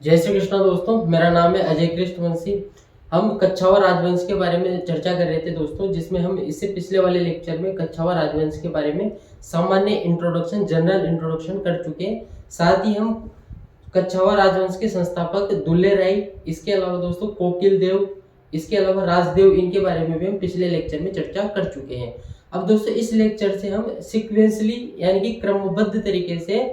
जय श्री कृष्ण दोस्तों, मेरा नाम है अजय कृष्णवंशी। हम कच्छावा राजवंश के बारे में चर्चा कर रहे थे दोस्तों, जिसमें हम इससे पिछले वाले लेक्चर में कच्छावा राजवंश के बारे में सामान्य इंट्रोडक्शन, जनरल इंट्रोडक्शन कर चुके हैं। साथ ही हम कच्छावा राजवंश के संस्थापक दुल्ले राय, इसके अलावा दोस्तों कोकिल देव, इसके अलावा राजदेव, इनके बारे में भी हम पिछले लेक्चर में चर्चा कर चुके हैं। अब दोस्तों इस लेक्चर से हम सिक्वेंसली यानी कि क्रमबद्ध तरीके से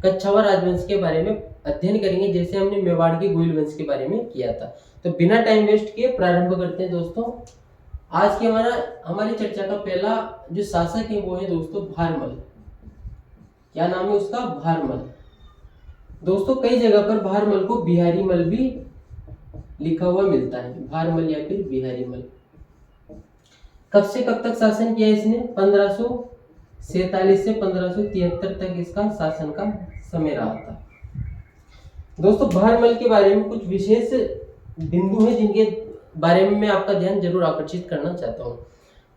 कच्छावा राजवंश के बारे में अध्ययन करेंगे, जैसे हमने मेवाड़ के गोइल वंश के बारे में किया था। तो बिना टाइम वेस्ट किए प्रारंभ करते हैं दोस्तों। आज की हमारी चर्चा का पहला जो शासक है वो है दोस्तों भारमल। क्या नाम है उसका? भारमल। दोस्तों कई जगह पर भारमल को बिहारी मल भी लिखा हुआ मिलता है, भारमल या फिर बिहारी मल। कब से कब तक शासन किया इसने? 1547 से 1573 तक इसका शासन का समय रहा था। दोस्तों भारमल के बारे में कुछ विशेष बिंदु हैं जिनके बारे में मैं आपका ध्यान जरूर आकर्षित करना चाहता हूँ।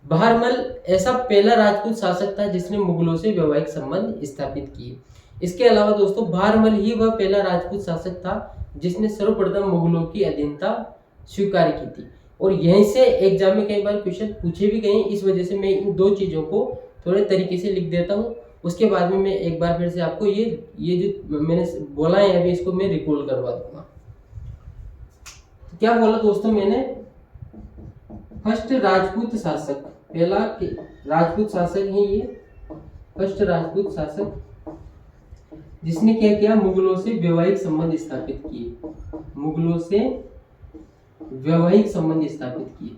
भारमल ऐसा पहला राजपूत शासक था जिसने मुगलों से वैवाहिक संबंध स्थापित किए। इसके अलावा दोस्तों भारमल ही वह पहला राजपूत शासक था जिसने सर्वप्रथम मुगलों की अधीनता स्वीकार की थी। और यहीं से एग्जाम में कई बार क्वेश्चन पूछे भी गए, इस वजह से मैं इन दो चीजों को थोड़े तरीके से लिख देता हूँ। उसके बाद में मैं एक बार फिर से आपको ये जो मैंने बोला है अभी, इसको मैं रिकॉल करवा दूंगा। क्या बोला दोस्तों मैंने? फर्स्ट राजपूत शासक, पहला राजपूत शासक है ये, फर्स्ट राजपूत शासक जिसने क्या किया? मुगलों से वैवाहिक संबंध स्थापित किए, मुगलों से वैवाहिक संबंध स्थापित किए,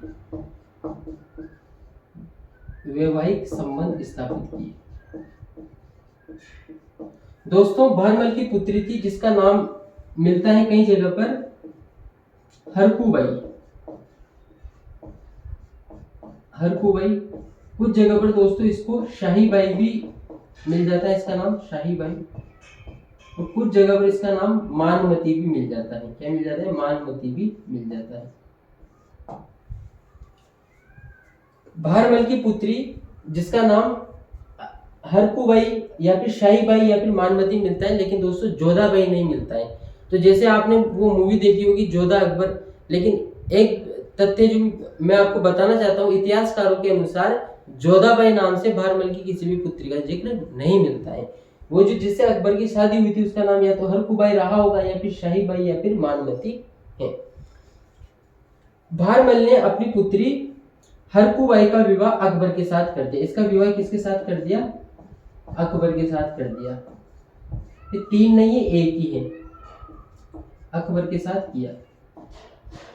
वैवाहिक संबंध स्थापित किए। दोस्तों भारमल की पुत्री थी जिसका नाम मिलता है कई जगह पर हरकूबाई, हरकूबाई। कुछ जगह पर दोस्तों इसको शाहीबाई भी मिल जाता है, इसका नाम शाहीबाई। और कुछ जगह पर इसका नाम मानमती भी मिल जाता है। क्या मिल जाता है? मानमती भी मिल जाता है। भारमल की पुत्री जिसका नाम हरकूबाई या फिर शाहीबाई या फिर मानमती मिलता है, लेकिन दोस्तों जोधाबाई नहीं मिलता है। तो जैसे आपने वो मूवी देखी होगी जोधा अकबर, लेकिन एक तथ्य जो मैं आपको बताना चाहता हूँ, इतिहासकारों के अनुसार जोधाबाई नाम से भारमल की किसी भी पुत्री का जिक्र नहीं मिलता है। वो जो जिससे अकबर की शादी हुई थी उसका नाम या तो हरकूबाई रहा होगा या फिर शाहीबाई या फिर मानमती है। भारमल ने अपनी पुत्री हरकूबाई का विवाह अकबर के साथ कर दिया। इसका विवाह किसके साथ कर दिया? अकबर के साथ कर दिया। ये तीन नहीं है, एक ही है, अकबर के साथ किया।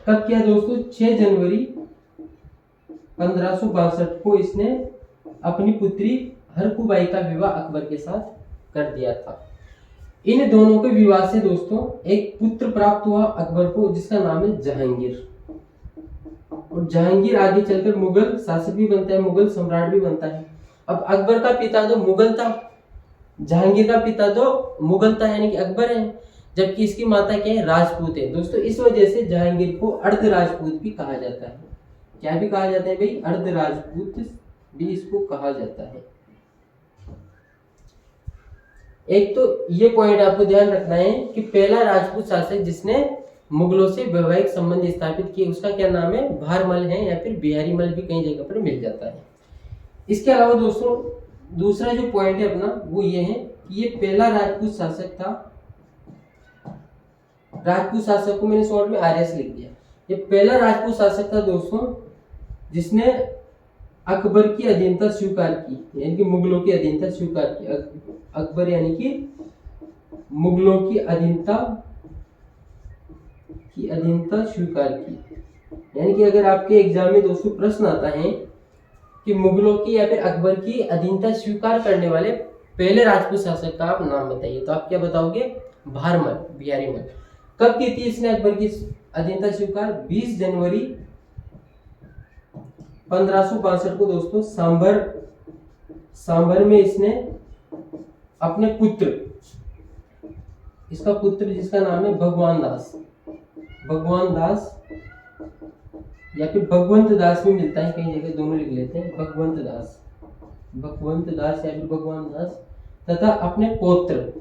कब किया दोस्तों? 6 जनवरी 1562 को इसने अपनी पुत्री हरकूबाई का विवाह अकबर के साथ कर दिया था। इन दोनों के विवाह से दोस्तों एक पुत्र प्राप्त हुआ अकबर को जिसका नाम है जहांगीर। और जहांगीर आगे चलकर मुगल शासक भी बनता है, मुगल सम्राट भी बनता है। अब अकबर का पिता तो मुगल था, जहांगीर का पिता तो मुगल था यानी कि अकबर है, जबकि इसकी माता क्या है? राजपूत है। दोस्तों इस वजह से जहांगीर को अर्ध राजपूत भी कहा जाता है। क्या भी कहा जाता है भाई? अर्ध राजपूत भी इसको कहा जाता है। एक तो ये पॉइंट आपको ध्यान रखना है कि पहला राजपूत शासक जिसने मुगलों से वैवाहिक संबंध स्थापित किए उसका क्या नाम है? भारमल है या फिर बिहारी मल भी कई जगह पर मिल जाता है। इसके अलावा दोस्तों दूसरा जो पॉइंट है अपना वो ये है कि ये पहला राजपूत शासक था। राजपूत शासक को मैंने शॉर्ट में आरएस लिख दिया। ये पहला राजपूत शासक था दोस्तों जिसने अकबर की अधीनता स्वीकार की, यानी कि मुगलों की अधीनता स्वीकार की। अकबर यानी कि मुगलों की अधीनता स्वीकार की। यानी कि अगर आपके एग्जाम में दोस्तों प्रश्न आता है कि मुगलों की या फिर अकबर की अधीनता स्वीकार करने वाले पहले राजपूत शासक का आप नाम बताइए, तो आप क्या बताओगे? भारमल, बिहारी मल। कब की थी इसने अकबर की अधीनता स्वीकार? 20 जनवरी 1562 को दोस्तों सांभर में इसने अपने पुत्र, इसका पुत्र जिसका नाम है भगवान दास या फिर भगवंत दास भी मिलता है कई जगह, दोनों लिख लेते हैं, भगवंत दास या फिर भगवान दास, तथा अपने पौत्र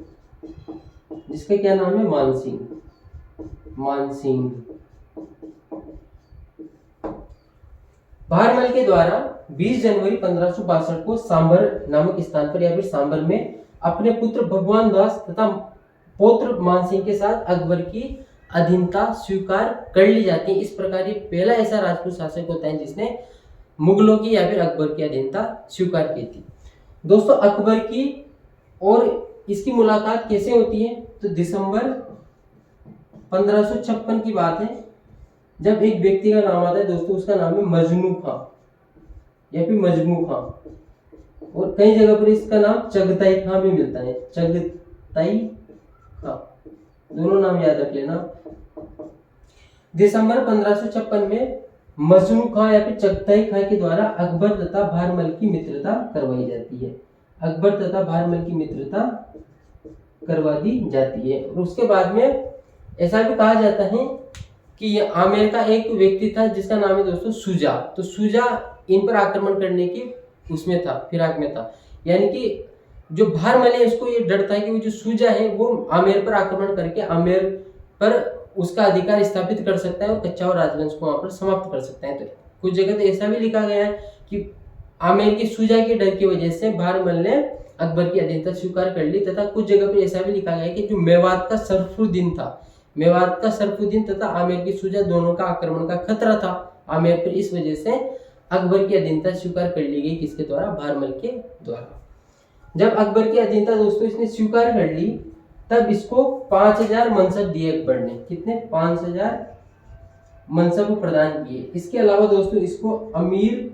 जिसका क्या नाम है? मानसिंह। मानसिंह। भारमल के द्वारा 20 जनवरी 1562 को सांभर नामक स्थान पर या फिर सांभर में अपने पुत्र भगवान दास तथा पौत्र मानसिंह के साथ अकबर की अधीनता स्वीकार कर ली जाती है। इस प्रकार ये पहला ऐसा राजपूत शासक होता है जिसने मुगलों की या फिर अकबर की अधीनता स्वीकार की थी। दोस्तों अकबर की और इसकी मुलाकात कैसे होती है, तो दिसंबर 1556 की बात है, जब एक व्यक्ति का नाम आता है दोस्तों, उसका नाम है मजनू खां या फिर मजनू खां, और कई जगह पर इसका नाम चगताई खां भी मिलता है, चगताई खां, दोनों नाम याद रख लेना। दिसंबर 1556 में मजनू खां या फिर चगताई खां के द्वारा अकबर तथा भारमल की मित्रता करवाई जाती है। अकबर तथा भारमल की मित्रता करवा दी जाती है। और उसके बाद में ऐसा भी कहा जाता है कि ये आमेर का एक व्यक्ति था जिसका नाम है दोस्तों सुजा। तो सुजा इन पर आक्रमण करने की उसमें था, फिराक में था, यानी कि जो भारमल है उसको ये डर था कि वो जो सुजा है वो आमेर पर आक्रमण करके आमेर पर उसका अधिकार स्थापित कर सकता है और कच्छावर राजवंश को वहां पर समाप्त कर सकता है। तो कुछ जगह तो ऐसा भी लिखा गया है कि आमेर की सुजा के डर की वजह से भारमल ने अकबर की अधीनता स्वीकार कर ली, तथा कुछ जगह पर ऐसा भी लिखा गया है कि जो मेवात का सरफुद्दीन था, मेवात का सरफुद्दीन तथा आमेर की सुजा दोनों का आक्रमण का खतरा था आमेर पर, इस वजह से अकबर की अधीनता स्वीकार कर ली गई। किसके द्वारा? भारमल के द्वारा। जब अकबर की अधीनता दोस्तों इसने स्वीकार कर ली, तब इसको 5000 मनसब दिए अकबर ने। कितने? 5000 मनसब प्रदान किए। इसके अलावा दोस्तों इसको अमीर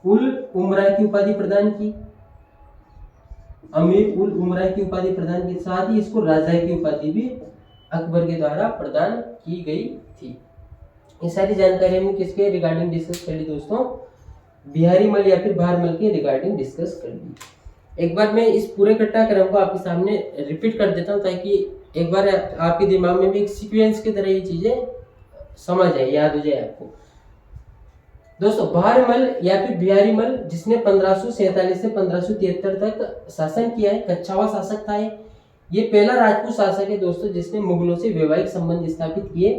उल उमरा की उपाधि प्रदान की, अमीर उल उमरा की उपाधि प्रदान की, साथ ही इसको राजा की उपाधि भी अकबर के द्वारा प्रदान की गई थी। ये सारी जानकारी हमने किसके रिगार्डिंग डिस्कस कर ली दोस्तों? बिहारी मल या फिर भारमल के रिगार्डिंग डिस्कस कर ली। एक बार मैं इस पूरे घटनाक्रम को आपके सामने रिपीट कर देता हूँ ताकि एक बार आपके दिमाग में भी एक सीक्वेंस की तरह ये चीजें समझ आए, याद हो जाए आपको। दोस्तों भारमल या फिर बिहारी मल जिसने 1547 से 1573 तक शासन किया है, कच्छावा शासक था। ये पहला राजपूत शासक है दोस्तों जिसने मुगलों से वैवाहिक संबंध स्थापित किए।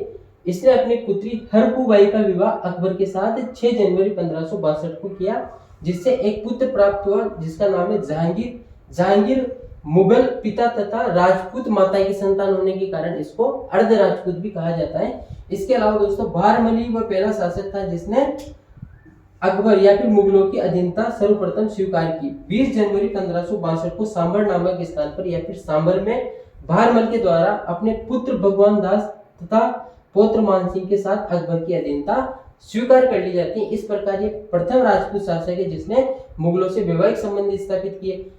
इसने अपनी पुत्री हरकूबाई का विवाह अकबर के साथ 6 जनवरी 1562 को किया, जिससे एक पुत्र प्राप्त हुआ जिसका नाम है जहांगीर। जहांगीर मुगल पिता तथा राजपूत माता की संतान होने के कारण इसको अर्ध राजपूत भी कहा जाता है। इसके अलावा दोस्तों भारमली वह पहला शासक था जिसने अकबर या फिर मुगलों की अधीनता सर्वप्रथम स्वीकार की। 20 जनवरी 1562 को सांभर नामक स्थान पर या फिर सांभर में भारमल के द्वारा अपने पुत्र भगवान दास तथा पौत्र मानसिंह के साथ अकबर की अधीनता स्वीकार कर ली जाती है। इस प्रकार ये प्रथम राजपूत शासक है जिसने मुगलों से वैवाहिक संबंध स्थापित किए,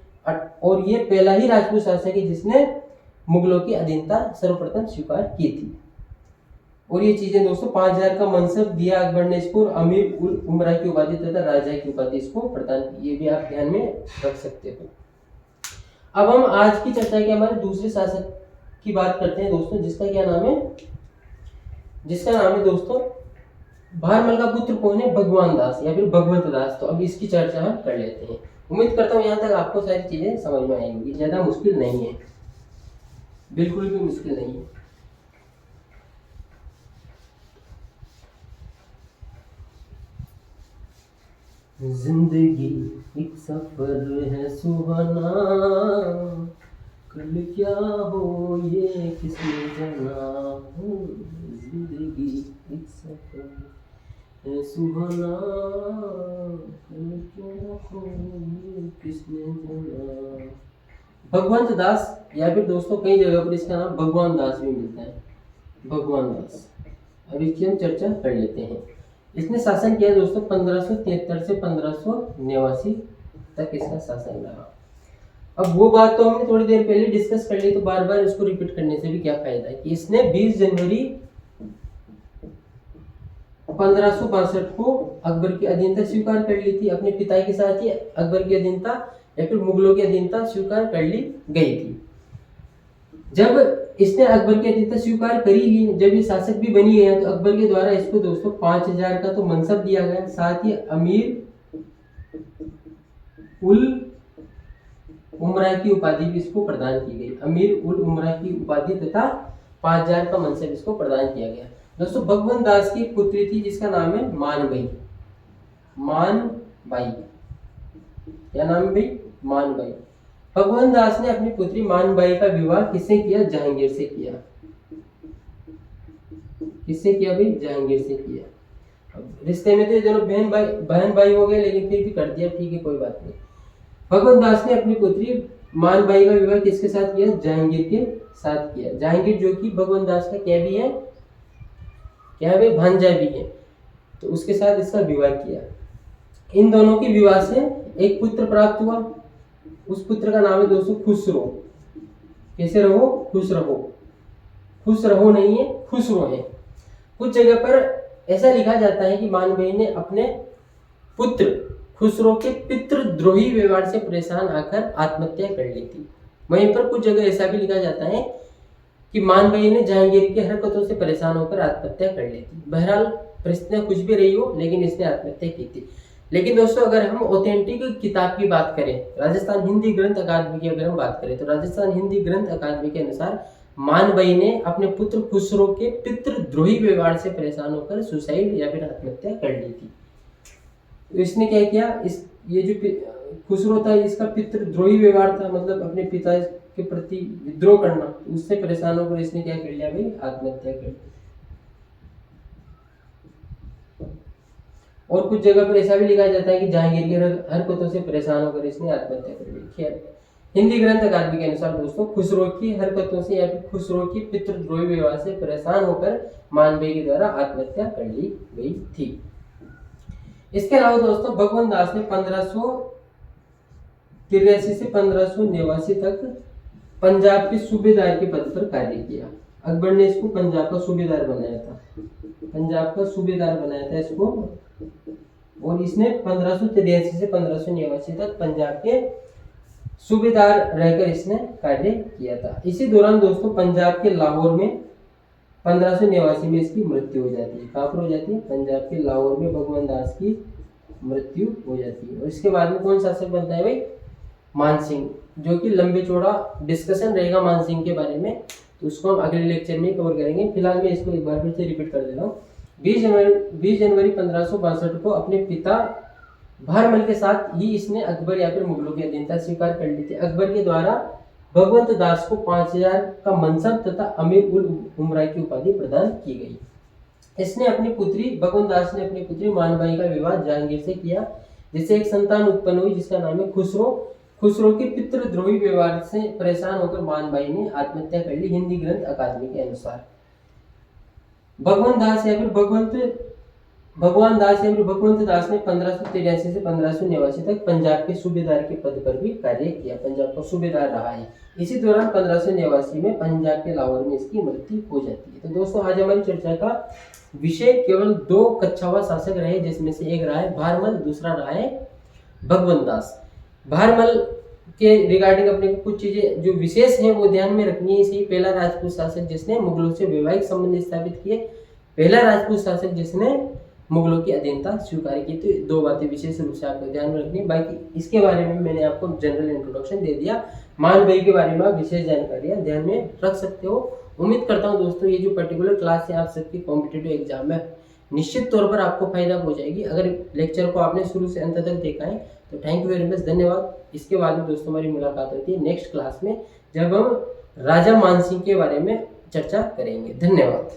और ये पहला ही राजपूत शासक है जिसने मुगलों की अधीनता सर्वप्रथम स्वीकार की थी। और ये चीजें दोस्तों 5000 का मनसब दिया अकबर ने इसको, अमीर उल उमरा की उपाधि तथा राजा की उपाधि इसको प्रदान की। ये भी आप ध्यान में रख सकते हो। अब हम आज की चर्चा के हमारे दूसरे शासक की बात करते हैं दोस्तों, जिसका क्या नाम है? जिसका नाम है दोस्तों भारमल का पुत्र कौन है? भगवान दास या फिर भगवंत दास। तो अब इसकी चर्चा हम कर लेते हैं। उम्मीद करता हूँ यहाँ तक आपको सारी चीजें समझ में आएंगी, ज्यादा मुश्किल नहीं है, बिल्कुल भी मुश्किल नहीं है। जिंदगी एक सफर है सुहाना, कल क्या हो ये किसने जाना। जिंदगी एक सफर है सुहाना, कल क्या हो ये किसने जाना। भगवंत दास या फिर दोस्तों कई जगह पर इसका नाम भगवान दास भी मिलता है, भगवान दास। अब इसकी हम चर्चा कर लेते हैं। इसने शासन किया दोस्तों 1573 से 1589 तक इसका शासन रहा। अब वो बात तो हमने थोड़ी देर पहले डिस्कस कर ली, तो बार बार इसको रिपीट करने से भी क्या फायदा है कि इसने 20 जनवरी 1562 को अकबर की अधीनता स्वीकार कर ली थी। अपने पिता के साथ ही अकबर की अधीनता या फिर मुगलों की अधीनता स्वीकार कर ली गई थी। जब इसने अकबर की अधीनता स्वीकार करी ली, जब ये शासक भी बनी गया, तो अकबर के द्वारा इसको दोस्तों 5000 का तो मनसब दिया गया, साथ ही अमीर उल उमरा की उपाधि भी इसको प्रदान की गई। अमीर उल उमरा की उपाधि तथा 5000 का मनसब इसको प्रदान किया गया। दोस्तों भगवंत दास की पुत्री थी जिसका नाम है मानबाई। मानबाई, क्या नाम है भाई? मानबाई। भगवंत दास ने अपनी पुत्री मानबाई का विवाह किससे किया? जहांगीर से किया। किससे किया भाई? जहांगीर से किया। रिश्ते में तो ये दोनों बहन भाई हो गए, लेकिन फिर भी कर दिया, ठीक है कोई बात नहीं। भगवंत दास ने अपनी पुत्री मानबाई का विवाह किसके साथ किया? जहांगीर के साथ किया। जहांगीर जो कि भगवंत दास का क्या भी है? क्या है भाई? भांजा भी है। तो उसके साथ इसका विवाह किया। इन दोनों के विवाह से एक पुत्र प्राप्त हुआ। उस पुत्र का नाम है दोस्तों खुसरो। कैसे रहो? खुश रहो। खुश रहो नहीं है, खुसरो है। कुछ जगह पर ऐसा लिखा जाता है कि मानबाई ने अपने पुत्र खुसरो के पितृद्रोही व्यवहार से परेशान आकर आत्महत्या कर ली थी। वहीं पर कुछ जगह ऐसा भी लिखा जाता है कि मानबाई ने जहांगीर की हरकतों से परेशान होकर आत्महत्या कर ली थी। बहरहाल परिस्थितियां कुछ भी रही हो, लेकिन इसने आत्महत्या की थी। लेकिन दोस्तों अगर हम ऑथेंटिक किताब की बात करें, राजस्थान हिंदी ग्रंथ अकादमी की अगर हम बात करें, तो राजस्थान हिंदी ग्रंथ अकादमी के अनुसार मानबाई ने अपने पुत्र खुसरो के पितृद्रोही व्यवहार से परेशान होकर सुसाइड या फिर आत्महत्या कर ली थी। तो इसने क्या किया? ये जो खुसरो था इसका पितृद्रोही व्यवहार था, मतलब अपने पिता के प्रति विद्रोह करना, उससे परेशान होकर इसने क्या कर लिया भाई? आत्महत्या कर ली। और कुछ जगह पर ऐसा भी लिखा जाता है कि जहांगीर की हरकतों से परेशान होकर इसने आत्महत्या कर ली। खैर हिंदी ग्रंथ अकादमी के अनुसार दोस्तों खुसरो की हरकतों से या फिर खुसरो की पितृद्रोही व्यवहार से परेशान होकर मानबाई के द्वारा आत्महत्या कर ली गई थी। इसके अलावा दोस्तों भगवंत दास ने 1583 से 1589 तक पंजाब के सूबेदार के पद पर कार्य किया। अकबर ने इसको पंजाब का सूबेदार बनाया था। पंजाब का सूबेदार बनाया था इसको, और इसने 1583 से 1589 तक पंजाब के सूबेदार रहकर इसने कार्य किया था। इसी दौरान दोस्तों पंजाब के लाहौर में 1589 में इसकी मृत्यु हो जाती है। कहाँ पर हो जाती है? पंजाब के लाहौर में भगवंत दास की मृत्यु हो जाती है। और इसके बाद में कौन शासक बनता है भाई? मानसिंह, जो कि लंबे चौड़ा डिस्कशन रहेगा मानसिंह के बारे में, तो उसको हम अगले लेक्चर में कवर करेंगे। फिलहाल मैं इसको एक बार फिर से रिपीट कर दे रहा हूँ। 20 जनवरी 1562 को अपने पिता भारमल के साथ ही इसने अकबर या फिर मुगलों की अधीनता स्वीकार कर ली थी। अकबर के द्वारा भगवंत दास को 5000 का मनसब तथा अमीर उल उमरा की उपाधि प्रदान की गई। इसने अपनी पुत्री भगवंत दास ने अपनी पुत्री मानबाई का विवाह जहांगीर से किया, जिससे एक संतान उत्पन्न हुई जिसका नाम है खुसरो। खुसरो के पितृद्रोही व्यवहार से परेशान होकर मानबाई ने आत्महत्या कर ली। हिंदी ग्रंथ अकादमी के अनुसार भगवंत दास या फिर भगवंत दास ने 1583 से 1589 तक पंजाब के सूबेदार के पद पर भी कार्य किया। पंजाब का सूबेदार रहा है। इसी दौरान 1589 में पंजाब के लाहौर में इसकी मृत्यु हो जाती है। तो दोस्तों आज हमारी चर्चा का विषय केवल 2 कच्छावा शासक रहे, जिसमें से एक रहा है भारमल, दूसरा रहा है भगवंत दास। भारमल के रिगार्डिंग अपने को कुछ चीजें जो विशेष हैं वो ध्यान में रखनी है। इसी पहला राजपूत शासक जिसने मुगलों से वैवाहिक संबंध स्थापित किए, पहला राजपूत शासक जिसने मुगलों की अधीनता स्वीकार की। तो 2 बातें विशेष रूप से आपको ध्यान में रखनी है। बाकी इसके बारे में मैंने आपको जनरल इंट्रोडक्शन दे दिया। मानबाई के बारे में आप विशेष जानकारियां ध्यान में रख सकते हो। उम्मीद करता हूं दोस्तों ये जो पर्टिकुलर क्लास है आप सबकी कॉम्पिटिटिव एग्जाम में निश्चित तौर पर आपको फायदा हो जाएगी। अगर लेक्चर को आपने शुरू से अंत तक देखा है तो थैंक यू वेरी मच, धन्यवाद। इसके बाद में दोस्तों हमारी मुलाकात होती है नेक्स्ट क्लास में, जब हम राजा मानसिंह के बारे में चर्चा करेंगे। धन्यवाद।